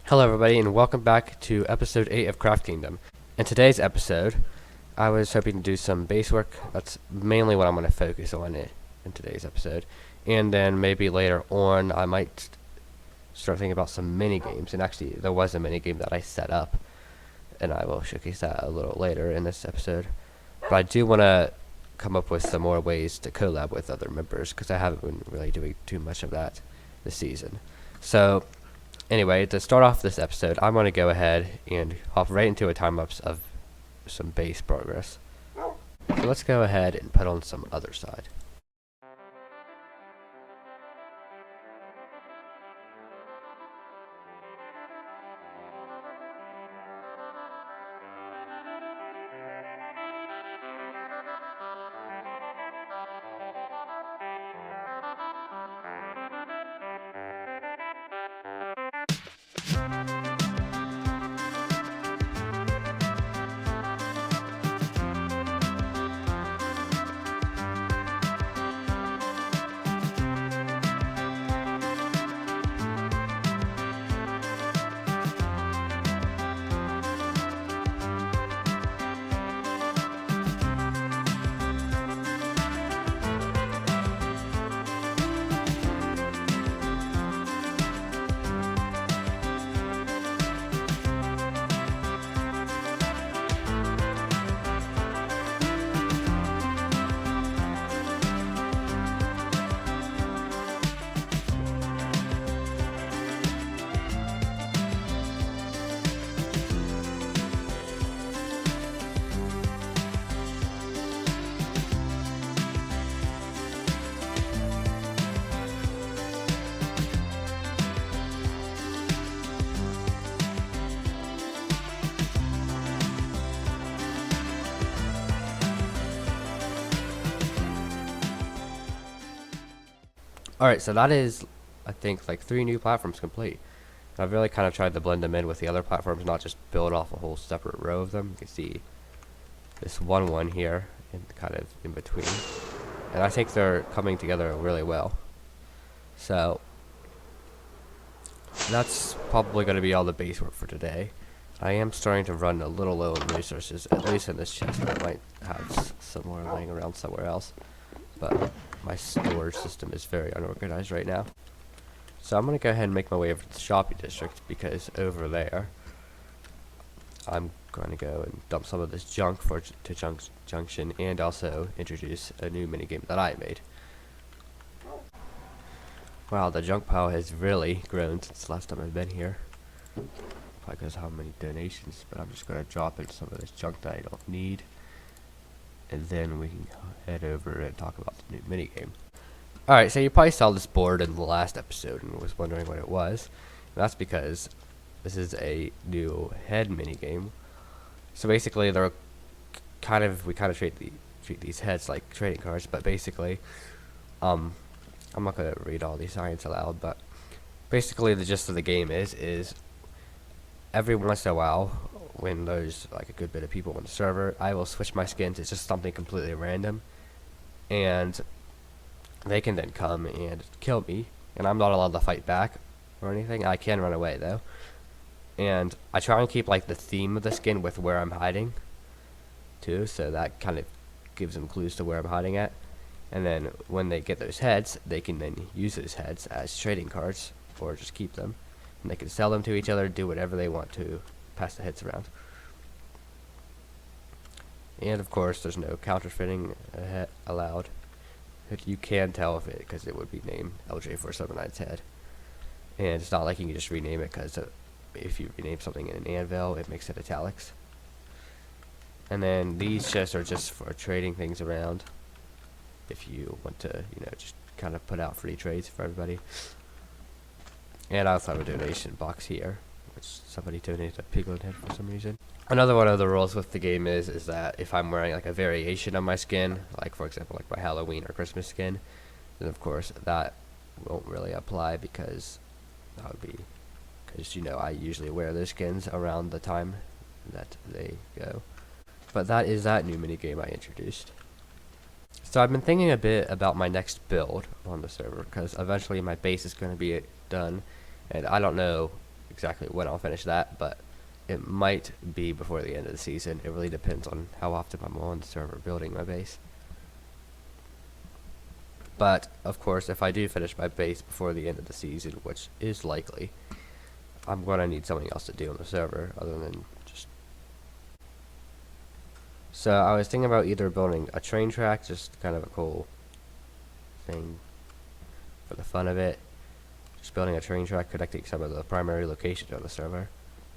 Hello everybody and welcome back to episode 8 of CraftKingdom. In today's episode, I was hoping to do some base work. That's mainly what I'm going to focus on in today's episode. And then maybe later on I might start thinking about some mini games. And actually there was a mini game that I set up, and I will showcase that a little later in this episode. But I do want to come up with some more ways to collab with other members, because I haven't been really doing too much of that this season. So anyway, to start off this episode, I'm going to go ahead and hop right into a time-lapse of some base progress. So let's go ahead and put on some other side. Alright, so that is, I think, like 3 new platforms complete. I've really kind of tried to blend them in with the other platforms, not just build off a whole separate row of them. You can see this one here, and kind of in between. And I think they're coming together really well. So that's probably going to be all the base work for today. I am starting to run a little low on resources, at least in this chest. I might have some more laying around somewhere else, but my storage system is very unorganized right now. So I'm going to go ahead and make my way over to the shopping district, because over there I'm going to go and dump some of this junk to Junction, and also introduce a new minigame that I made. Wow, the junk pile has really grown since the last time I've been here. Probably because of how many donations, but I'm just going to drop in some of this junk that I don't need. And then we can head over and talk about the new minigame. Alright, so you probably saw this board in the last episode and was wondering what it was. And that's because this is a new head minigame. So basically, they're we kind of treat these heads like trading cards, but basically, I'm not gonna read all these signs aloud, but basically the gist of the game is every once in a while, when there's like a good bit of people on the server, I will switch my skin to just something completely random, and they can then come and kill me, and I'm not allowed to fight back or anything. I can run away though, and I try and keep like the theme of the skin with where I'm hiding too, so that kind of gives them clues to where I'm hiding at. And then when they get those heads, they can then use those heads as trading cards, or just keep them, and they can sell them to each other, do whatever they want to, pass the heads around. And of course, there's no counterfeiting allowed. You can tell if it, because it would be named LJ479's head. And it's not like you can just rename it, because if you rename something in an anvil, it makes it italics. And then these chests are just for trading things around, if you want to, just kind of put out free trades for everybody. And I also have a donation box here, which somebody donated a piglin head for some reason. Another one of the rules with the game is that if I'm wearing like a variation of my skin, like for example like my Halloween or Christmas skin, then of course that won't really apply, because that would be, because I usually wear those skins around the time that they go. But that is that new minigame I introduced. So I've been thinking a bit about my next build on the server, because eventually my base is going to be done, and I don't know exactly when I'll finish that, but it might be before the end of the season. It really depends on how often I'm on the server building my base. But, of course, if I do finish my base before the end of the season, which is likely, I'm going to need something else to do on the server other than just... So, I was thinking about either building a train track, just kind of a cool thing for the fun of it. Just building a train track connecting some of the primary locations on the server.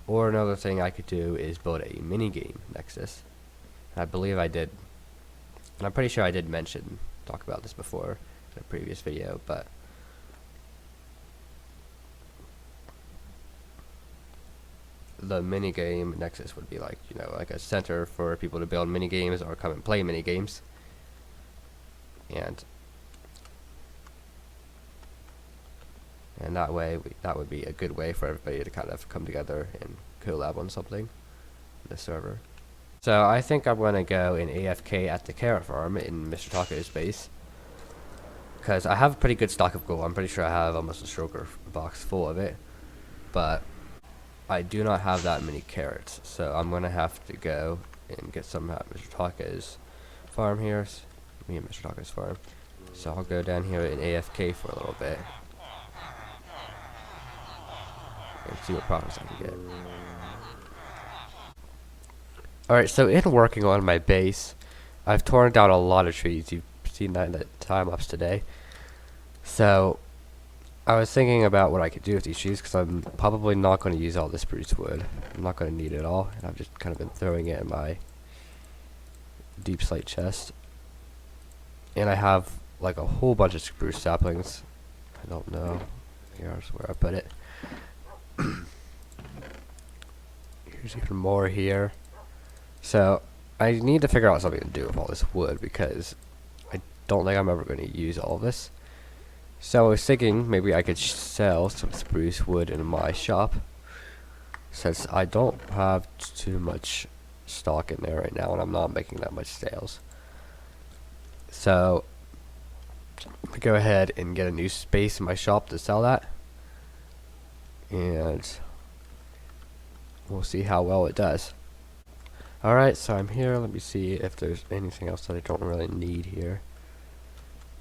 Or another thing I could do is build a minigame nexus. And I believe I did, and I'm pretty sure I did talk about this before in a previous video, but the minigame nexus would be like, you know, like a center for people to build minigames or come and play minigames. And that way, that would be a good way for everybody to kind of come together and collab on something in the server. So I think I'm going to go in AFK at the carrot farm in Mr. Taco's base, because I have a pretty good stock of gold. I'm pretty sure I have almost a stroker box full of it, but I do not have that many carrots, so I'm going to have to go and get some at Mr. Taco's farm here. Me and Mr. Taco's farm. So I'll go down here in AFK for a little bit and see what progress I can get. Alright, so in working on my base, I've torn down a lot of trees. You've seen that in the time-lapse today. So, I was thinking about what I could do with these trees, because I'm probably not going to use all this spruce wood. I'm not going to need it all, and I've just kind of been throwing it in my deep slate chest. And I have like a whole bunch of spruce saplings. I don't know. Here's where I put it. Here's even more here. So I need to figure out something to do with all this wood, because I don't think I'm ever going to use all of this. So I was thinking maybe I could sell some spruce wood in my shop, since I don't have too much stock in there right now and I'm not making that much sales. So I'm going to go ahead and get a new space in my shop to sell that, and we'll see how well it does. Alright, so I'm here. Let me see if there's anything else that I don't really need here.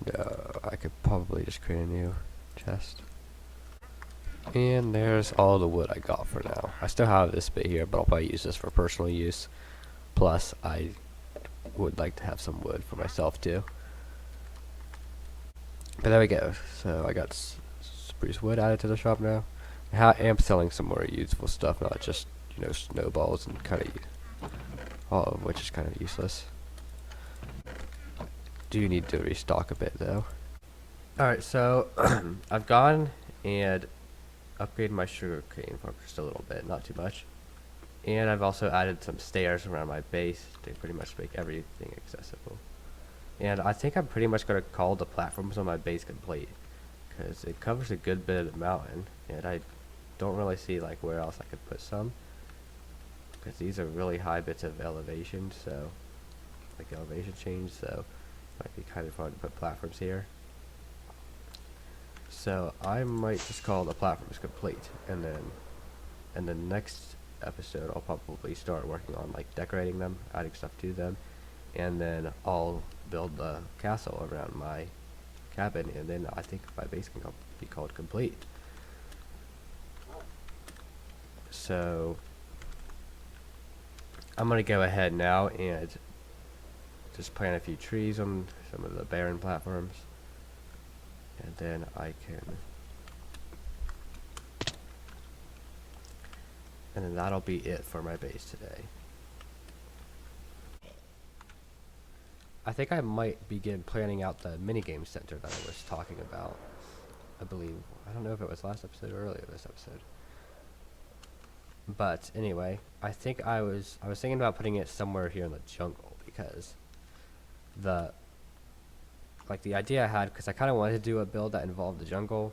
No, I could probably just create a new chest. And there's all the wood I got for now. I still have this bit here, but I'll probably use this for personal use. Plus, I would like to have some wood for myself too. But there we go. So I got spruce wood added to the shop now. I am selling some more useful stuff, not just, you know, snowballs and kind of, all of which is kind of useless. Do need to restock a bit though. Alright, so I've gone and upgraded my sugarcane farm just a little bit, not too much. And I've also added some stairs around my base to pretty much make everything accessible. And I think I'm pretty much going to call the platforms on my base complete, because it covers a good bit of the mountain, and I don't really see like where else I could put some, because these are really high bits of elevation, so like elevation change, so it might be kind of hard to put platforms here. So I might just call the platforms complete, and then in the next episode I'll probably start working on like decorating them, adding stuff to them, and then I'll build the castle around my cabin, and then I think my base can be called complete. So I'm gonna go ahead now and just plant a few trees on some of the barren platforms, and then I can, and then that'll be it for my base today. I think I might begin planning out the minigame center that I was talking about. I believe, I don't know if it was last episode or earlier this episode. But anyway, I think I was thinking about putting it somewhere here in the jungle, because the idea I had, because I kind of wanted to do a build that involved the jungle,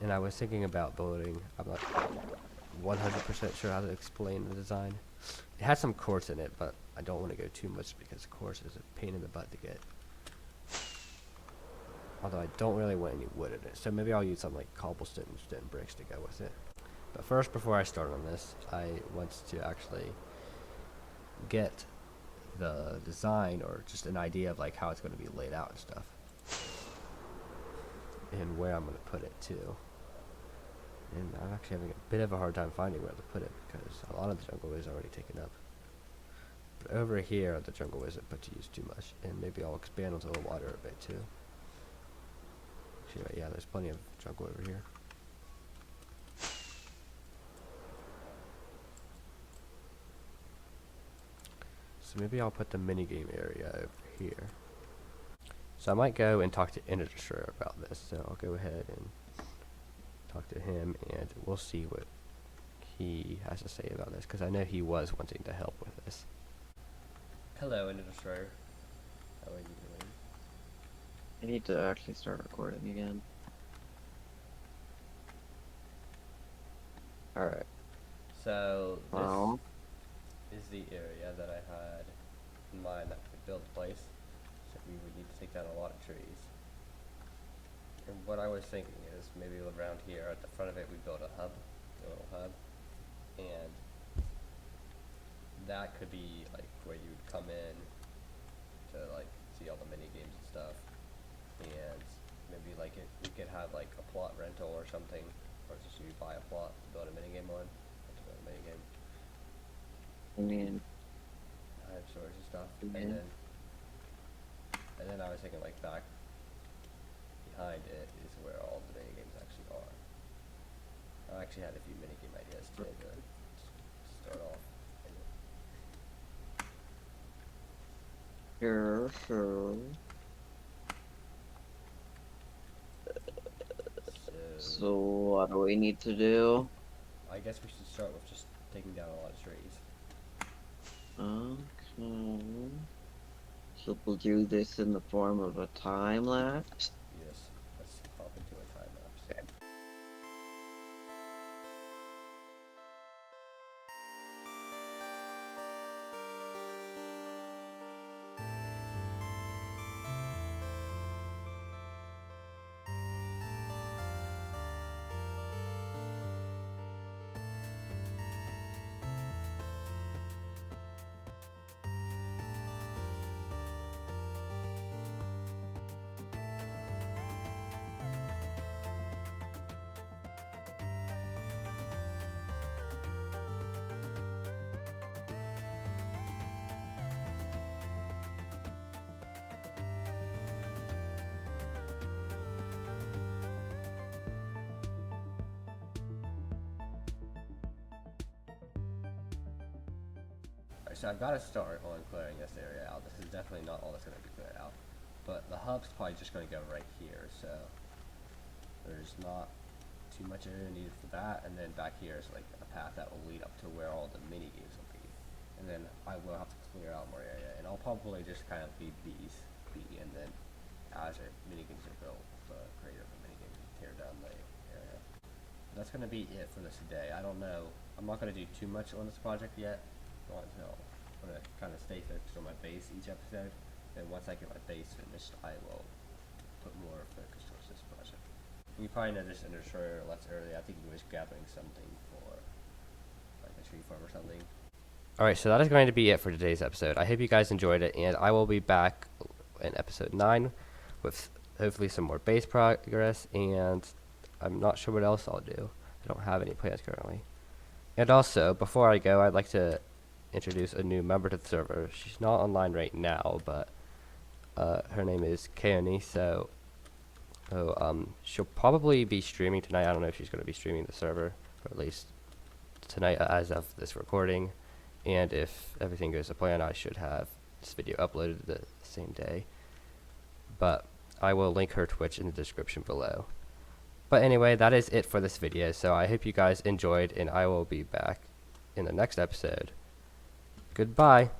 and I was thinking about building, I'm not 100% sure how to explain the design. It has some quartz in it, but I don't want to go too much because quartz is a pain in the butt to get. Although I don't really want any wood in it, so maybe I'll use some like cobblestone and stone bricks to go with it. But first, before I start on this, I want to actually get the design, or just an idea of like how it's going to be laid out and stuff, and where I'm going to put it too. And I'm actually having a bit of a hard time finding where to put it because a lot of the jungle is already taken up. But over here, the jungle isn't put to use too much, and maybe I'll expand onto the water a bit too. Actually, yeah, there's plenty of jungle over here. So maybe I'll put the minigame area over here. So I might go and talk to Ender Destroyer about this. So I'll go ahead and talk to him, and we'll see what he has to say about this, because I know he was wanting to help with this. Hello, Ender Destroyer. How are you doing? I need to actually start recording again. Alright. So Well, this is the area that I had in mind that we could build a place. So we would need to take down a lot of trees. And what I was thinking is maybe around here at the front of it we build a hub, a little hub, and that could be like where you would come in to like see all the mini games and stuff, and maybe like we could have like a plot rental or something, or just you buy a plot to build a mini game on, or to build a mini game. I mean, I have storage and stuff, Yeah. and then I was thinking like back behind it is where all the mini games actually are. I actually had a few mini game ideas today to start off. sure. So what do we need to do? I guess we should start with just taking down a lot of trees. Okay. So we'll do this in the form of a time lapse. Yes, let's hop into a time lapse. Alright, so I've got to start on clearing this area out. This is definitely not all that's going to be cleared out. But the hub's probably just going to go right here, so there's not too much area needed for that. And then back here is like a path that will lead up to where all the mini games will be. And then I will have to clear out more area, and I'll probably just kind of leave these be, and then as mini games are built, the creator of the mini games will tear down the area. That's going to be it for this today. I don't know. I'm not going to do too much on this project yet. I'm going to kind of stay focused on my base each episode. And once I get my base finished, I will put more focus towards this project. You probably noticed in the Destroyer left early, I think he was gathering something for like a tree farm or something. Alright, so that is going to be it for today's episode. I hope you guys enjoyed it, and I will be back in episode 9 with hopefully some more base progress, and I'm not sure what else I'll do. I don't have any plans currently. And also, before I go, I'd like to introduce a new member to the server. She's not online right now, but her name is Keone, so she'll probably be streaming tonight. I don't know if she's going to be streaming the server, or at least tonight as of this recording. And if everything goes to plan, I should have this video uploaded the same day. But I will link her Twitch in the description below. But anyway, that is it for this video, so I hope you guys enjoyed, and I will be back in the next episode. Goodbye.